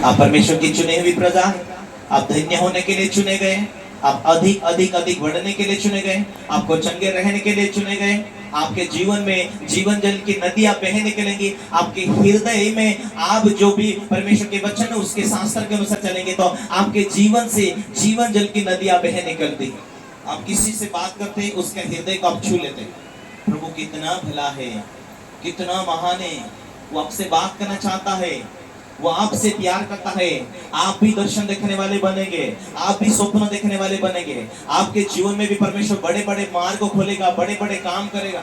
आप परमेश्वर की चुनी हुई प्रजा है। आप धन्य होने के लिए चुने गए। आप अधिक अधिक अधिक बढ़ने के लिए चुने गए। आपको चंगे रहने के लिए चुने गए। आपके जीवन में जीवन जल की नदियां बह निकलेंगी। आपके हृदय में आप जो भी परमेश्वर के वचन है उसके शास्त्र के अनुसार चलेंगे तो आपके जीवन से जीवन जल की नदियां बह निकलती। आप किसी से बात करते हैं उसके हृदय को आप छू लेते। प्रभु कितना भला है, कितना महान है। वो आपसे बात करना चाहता है, वो आपसे प्यार करता है। आप भी दर्शन देखने वाले बनेंगे, आप भी स्वप्न देखने वाले बनेंगे। आपके जीवन में भी परमेश्वर बड़े बड़े मार्ग खोलेगा, बड़े बड़े काम करेगा।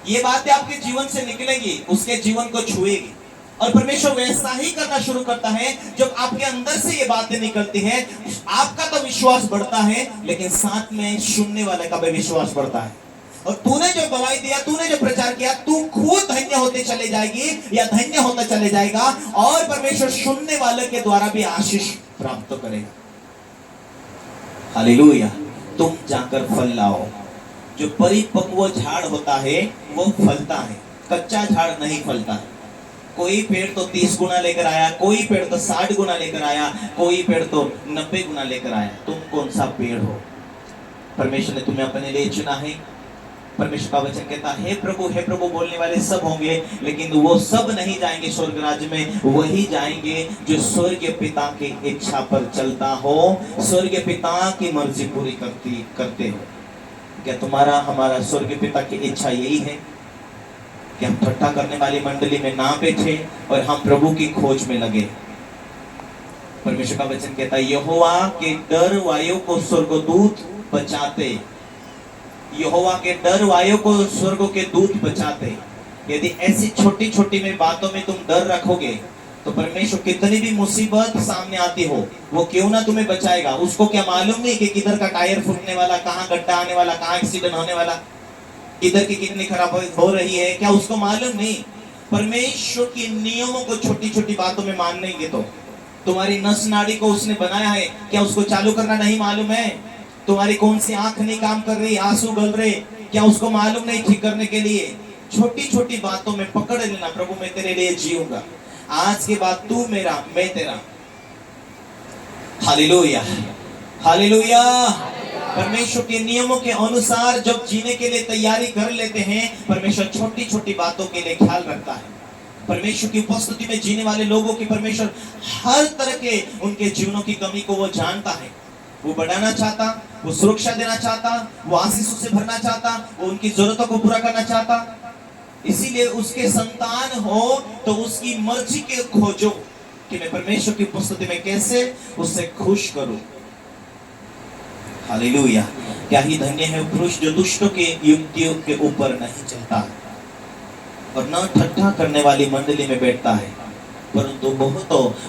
ये बातें आपके जीवन से निकलेगी, उसके जीवन को छुएगी। और परमेश्वर वैसा ही करना शुरू करता है जब आपके अंदर से ये बातें निकलती है। आपका तो विश्वास बढ़ता है, लेकिन साथ में सुनने वाले का भी विश्वास बढ़ता है। और तूने जो गवाही दिया, तूने जो प्रचार किया, तू खुद धन्य होते चले जाएगी या धन्य होता चले जाएगा। और परमेश्वर सुनने वाले के द्वारा भी आशीष प्राप्त करेगा। हालेलुया। तुम जाकर फल लाओ। जो परिपक्व झाड़ होता है वो फलता है, कच्चा झाड़ नहीं फलता है। कोई पेड़ तो 30 गुना लेकर आया, कोई पेड़ तो 60 गुना लेकर आया, कोई पेड़ तो 90 गुना लेकर आया। तुम कौन सा पेड़ हो? परमेश्वर ने तुम्हें अपने लिए चुना है। परमेश्वर का वचन कहता है, हे प्रभु बोलने वाले सब होंगे, लेकिन वो सब नहीं जाएंगे स्वर्ग राज्य में। वही जाएंगे जो स्वर्गीय पिता की इच्छा पर चलता हो, स्वर्गीय पिता की मर्जी पूरी करते हो। क्या तुम्हारा हमारा स्वर्गीय पिता की इच्छा यही है कि हम ठट्ठा करने वाली मंडली में ना बैठे और हम प्रभु की खोज में लगे? परमेश्वर का वचन कहता है, यहोवा के डर वायु को स्वर्गदूत बचाते। यहोवा के डर वायु को स्वर्ग के दूत बचाते। यदि ऐसी छोटी छोटी में बातों में तुम डर रखोगे तो परमेश्वर कितनी भी मुसीबत सामने आती हो वो क्यों ना तुम्हें बचाएगा। उसको क्या मालूम नहीं कि किधर का टायर फूटने वाला, कहाँ गड्ढा आने वाला, कहाँ एक्सीडेंट होने वाला, किधर की कितनी खराब हो रही है, क्या उसको मालूम नहीं? परमेश्वर के नियमों को छोटी छोटी बातों में मानेंगे तो तुम्हारी नस नाड़ी को उसने बनाया है, क्या उसको चालू करना नहीं मालूम है? तुम्हारी कौन सी आंख नहीं काम कर रही, आंसू गल रहे, क्या उसको मालूम नहीं ठीक करने के लिए? छोटी छोटी बातों में पकड़ लेना, प्रभु मैं तेरे लिए जीऊंगा, आज के बाद तू मेरा मैं तेरा। Hallelujah, hallelujah. परमेश्वर के नियमों के अनुसार जब जीने के लिए तैयारी कर लेते हैं, परमेश्वर छोटी छोटी बातों के लिए ख्याल रखता है। परमेश्वर की उपस्थिति में जीने वाले लोगों की परमेश्वर हर तरह के उनके जीवनों की कमी को वो जानता है। वो बढ़ाना चाहता, वो सुरक्षा देना चाहता, वो आशीषों से भरना चाहता, वो उनकी जरूरतों को पूरा करना चाहता। इसीलिए उसके संतान हो तो उसकी मर्जी के खोजो कि मैं परमेश्वर की उपस्थिति में कैसे उससे खुश करूं। हालेलुया। क्या ही धन्य है पुरुष जो दुष्टों के युक्तियों के ऊपर नहीं चलता और न ठट्ठा करने वाली मंडली में बैठता है, परंतु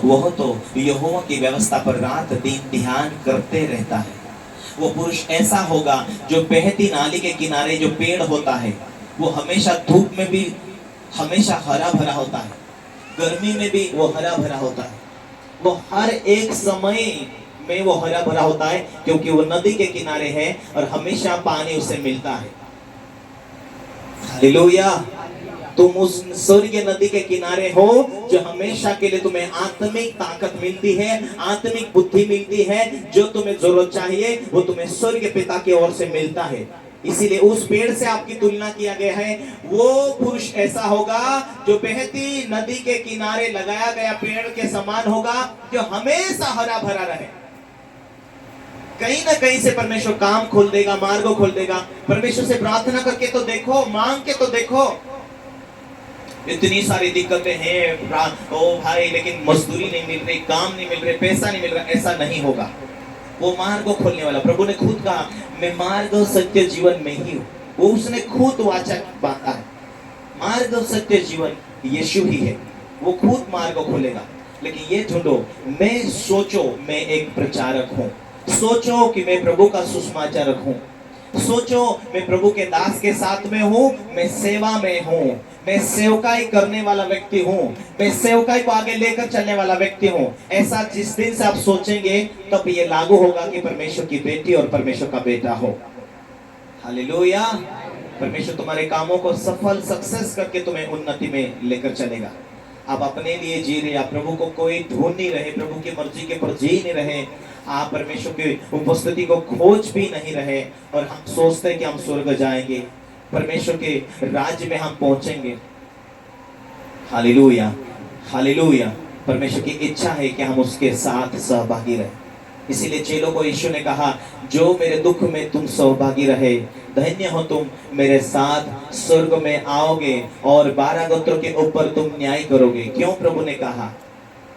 वह तो यहोवा की व्यवस्था पर रात दिन ध्यान करते रहता है। वो पुरुष ऐसा होगा जो बहती नाली के किनारे जो पेड़ होता है वो हमेशा धूप में भी हमेशा हरा भरा होता है, गर्मी में भी वो हरा भरा होता है। वो हर एक समय में वो हरा भरा होता है क्योंकि वो नदी के किनारे है और हमेशा पानी उसे मिलता है। हालेलुया। तुम उस स्वर्गीय नदी के किनारे हो जो हमेशा के लिए तुम्हें आत्मिक ताकत मिलती है, आत्मिक बुद्धि मिलती है। जो तुम्हें जरूरत चाहिए वो तुम्हें स्वर्गीय पिता की ओर से मिलता है। इसीलिए उस पेड़ से आपकी तुलना किया गया है। वो पुरुष ऐसा होगा जो बहती नदी के किनारे लगाया गया पेड़ के समान होगा, जो हमेशा हरा भरा रहे। कहीं ना कहीं से परमेश्वर काम खोल देगा, मार्ग खोल देगा। परमेश्वर से प्रार्थना करके तो देखो, मांग के तो देखो। इतनी सारी दिक्कतें हैं ओ भाई, लेकिन मजदूरी नहीं मिल रही, काम नहीं मिल रही, पैसा नहीं मिल रहा, ऐसा नहीं होगा। वो मार्ग को खोलने वाला, प्रभु ने खुद कहा मैं मार्ग सत्य जीवन में ही हूँ। वो उसने खुद वाचा बांधा है। मार्ग सत्य जीवन यीशु ही है, वो खुद मार्ग को खोलेगा। लेकिन ये ढूंढो, मैं सोचो मैं एक प्रचारक हूँ, सोचो कि मैं प्रभु का सुसमाचारक हूँ, सोचो मैं प्रभु के दास के साथ में हूँ, मैं सेवा में हूँ, मैं सेवकाई करने वाला व्यक्ति हूँ, मैं सेवकाई को आगे लेकर चलने वाला व्यक्ति हूँ। ऐसा जिस दिन से आप सोचेंगे तब ये लागू होगा कि परमेश्वर की बेटी और परमेश्वर का बेटा हो। हालेलुया। परमेश्वर तुम्हारे कामों को सफल सक्सेस करके तुम्हें उन्नति में लेकर चलेगा। आप अपने लिए जी रहे, आप प्रभु को कोई ढूंढ नहीं रहे, प्रभु की मर्जी के पर जी नहीं रहे, आप परमेश्वर की उपस्थिति को खोज भी नहीं रहे, और हम सोचते हैं कि हम स्वर्ग जाएंगे, परमेश्वर के राज्य में हम पहुंचेंगे। Hallelujah, hallelujah. परमेश्वर की इच्छा है कि हम उसके साथ सहभागी रहे। इसीलिए चेलों को यीशु ने कहा, जो मेरे दुख में तुम सहभागी रहे, धन्य हो तुम, मेरे साथ स्वर्ग में आओगे और 12 गोत्रों के ऊपर तुम न्याय करोगे। क्यों प्रभु ने कहा?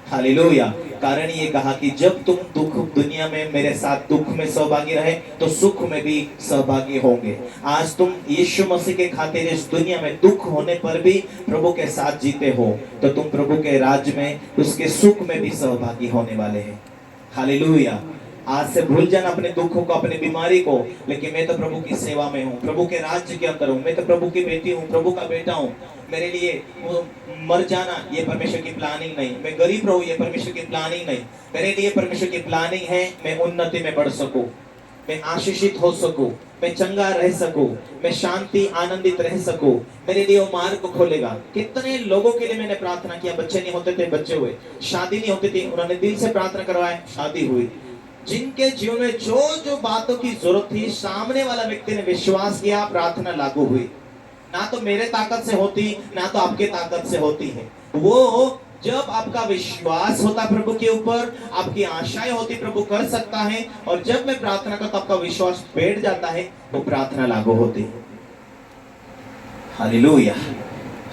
हालेलुया। कारण ये कहा कि जब तुम दुख दुनिया में मेरे साथ दुख में सहभागी रहे, तो सुख में भी सहभागी होंगे। आज तुम यीशु मसीह के खातिर इस दुनिया में दुख होने पर भी प्रभु के साथ जीते हो, तो तुम प्रभु के राज्य में उसके सुख में भी सहभागी होने वाले हैं। हालेलुया। आज से भूल जाना अपने दुखों को, अपनी बीमारी को, लेकिन मैं तो प्रभु की सेवा में हूँ, प्रभु के राज्य के अंदर हूँ, मैं तो प्रभु की बेटी हूँ, प्रभु का बेटा हूँ। मेरे लिए मर जाना ये परमेश्वर की प्लानिंग नहीं, मैं गरीब रहूं ये परमेश्वर की प्लानिंग नहीं। मेरे लिए परमेश्वर की प्लानिंग है मैं उन्नति में बढ़ सकूं, मैं आशीषित हो सकूं, मैं चंगा रह सकूं, मैं शांति आनंदित रह सकूं। मेरे लिए वो मार्ग खोलेगा। कितने लोगों के लिए मैंने प्रार्थना किया, बच्चे नहीं होते थे बच्चे हुए, शादी नहीं होती थी, उन्होंने दिल से प्रार्थना करवाए, शादी हुई। जिनके जीवन में जो जो बातों की जरूरत थी, सामने वाला व्यक्ति ने विश्वास किया, प्रार्थना लागू हुई। ना तो मेरे ताकत से होती, ना तो आपके ताकत से होती है। वो जब आपका विश्वास होता प्रभु के ऊपर, आपकी आशाएं होती प्रभु कर सकता है, और जब मैं प्रार्थना करता आपका विश्वास बैठ जाता है, वो प्रार्थना लागू होती है। Hallelujah,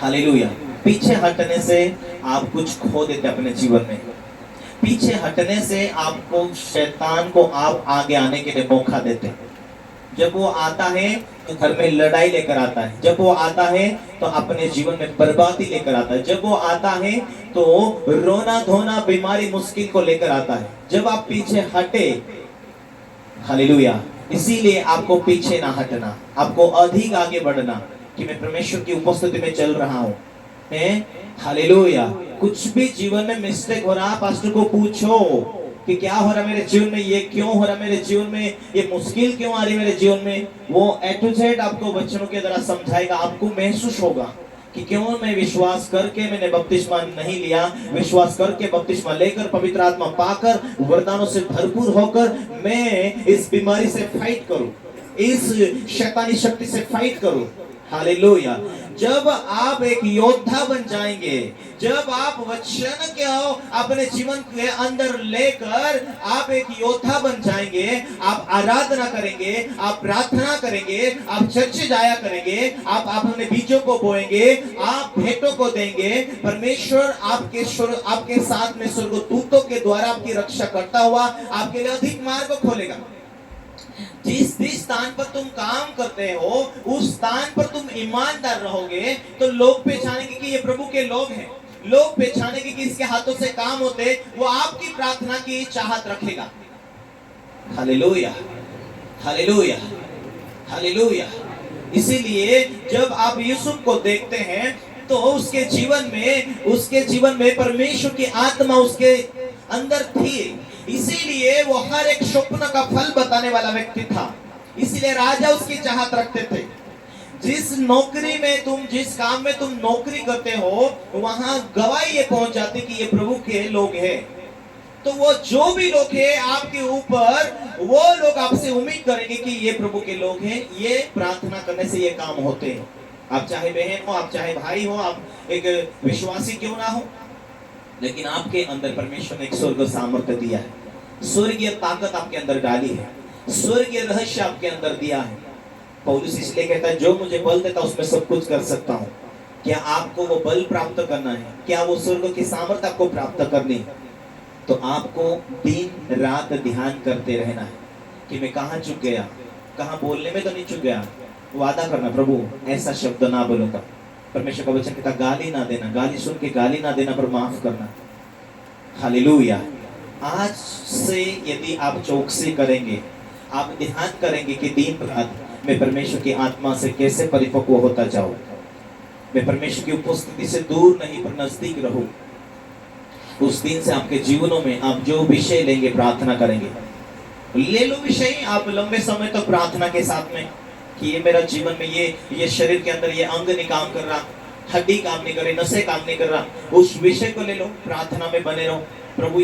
hallelujah. पीछे हटने से आप कुछ खो देते अपने जीवन में। पीछे हटने से आपको शैतान को आप आगे आने के लिए मौका देते। जब वो आता है तो घर में लड़ाई लेकर आता है, जब वो आता है तो अपने जीवन में बर्बादी लेकर आता है, जब वो आता है तो रोना धोना बीमारी मुश्किल को लेकर आता है। जब आप पीछे हटे, हालेलुया, इसीलिए आपको पीछे ना हटना, आपको अधिक आगे बढ़ना कि मैं परमेश्वर की उपस्थिति में चल रहा हूँ। हालेलुया। कुछ भी जीवन में मिस्टेक हो रहा, पास्टर को पूछो कि क्या हो रहा मेरे जीवन में, ये क्यों हो रहा मेरे जीवन में, ये मुश्किल क्यों आ रही मेरे जीवन में। वो ए टू जेड आपको वचनों के द्वारा समझाएगा। आपको महसूस होगा कि क्यों मैं विश्वास करके मैंने बपतिस्मा नहीं लिया, विश्वास करके बपतिस्मा लेकर पवित्र आत्मा पाकर वरदानों से भरपूर होकर मैं इस बीमारी से फाइट करूं, इस शैतानी शक्ति से फाइट करूं। हालेलुया। जब आप एक योद्धा बन जाएंगे, जब आप वचन को अपने जीवन के अंदर लेकर आप एक योद्धा बन जाएंगे, आप आराधना करेंगे, आप प्रार्थना करेंगे, आप चर्च जाया करेंगे, आप अपने बीजों को बोएंगे, आप भेंटों को देंगे, परमेश्वर आपके साथ में स्वर्गदूतों के द्वारा आपकी रक्षा करता हुआ आपके लिए अधिक मार्ग खोलेगा। जिस स्थान पर तुम काम करते हो, उस स्थान पर तुम ईमानदार रहोगे, तो लोग पहचानेंगे कि ये प्रभु के लोग हैं। लोग पहचानेंगे कि इसके हाथों से काम होते, वो आपकी प्रार्थना की चाहत रखेगा। Hallelujah, hallelujah, hallelujah. इसीलिए जब आप यूसुफ को देखते हैं तो उसके जीवन में परमेश्वर की आत्मा उसके अंदर थी। इसीलिए वो हर एक स्वप्न का फल बताने वाला व्यक्ति था। इसीलिए राजा उसकी चाहत रखते थे। जिस नौकरी में तुम, जिस काम में तुम नौकरी करते हो, वहां गवाही ये पहुंच जाती कि ये प्रभु के लोग हैं। तो वो जो भी लोग हैं आपके ऊपर, वो लोग आपसे उम्मीद करेंगे कि ये प्रभु के लोग हैं। ये प्रार्थना करने से ये काम होते हैं। आप चाहे बहन हो, आप चाहे भाई हो, आप एक विश्वासी क्यों ना हो, लेकिन आपके अंदर परमेश्वर ने एक स्वर्ग सामर्थ्य दिया है, स्वर्गीय ताकत आपके अंदर डाली है, स्वर्गीय रहस्य आपके अंदर दिया है। पौलुस इसलिए कहता है, जो मुझे बल देता उसमें सब कुछ कर सकता हूँ। क्या आपको वो बल प्राप्त करना है, क्या वो स्वर्ग की सामर्थ्य आपको प्राप्त करनी है, तो आपको दिन रात ध्यान करते रहना है कि मैं कहाँ चुक गया, कहाँ बोलने में तो नहीं चुक गया। वादा करना, प्रभु ऐसा शब्द ना बोलूंगा। परमेश्वर का वचन कहता गाली ना देना, गाली सुन के गाली ना देना, पर माफ करना। हालेलुया। आज से यदि आप चौकसी करेंगे, आप ध्यान करेंगे कि दिन रात मैं परमेश्वर की आत्मा से कैसे परिपक्व होता जाऊं, मैं परमेश्वर की उपस्थिति से दूर नहीं पर नजदीक रहूं, उस दिन से आपके जीवनों में आप जो विषय लेंगे प्रार्थना करेंगे। ले लो विषय आप लंबे समय तक प्रार्थना के साथ में कि ये मेरा जीवन में ये शरीर के अंदर ये अंग नहीं काम कर रहा, हड्डी काम नहीं कर रही, नसें काम नहीं कर रहा, उस विषय को ले लो, प्रार्थना में बने रहो। प्रभु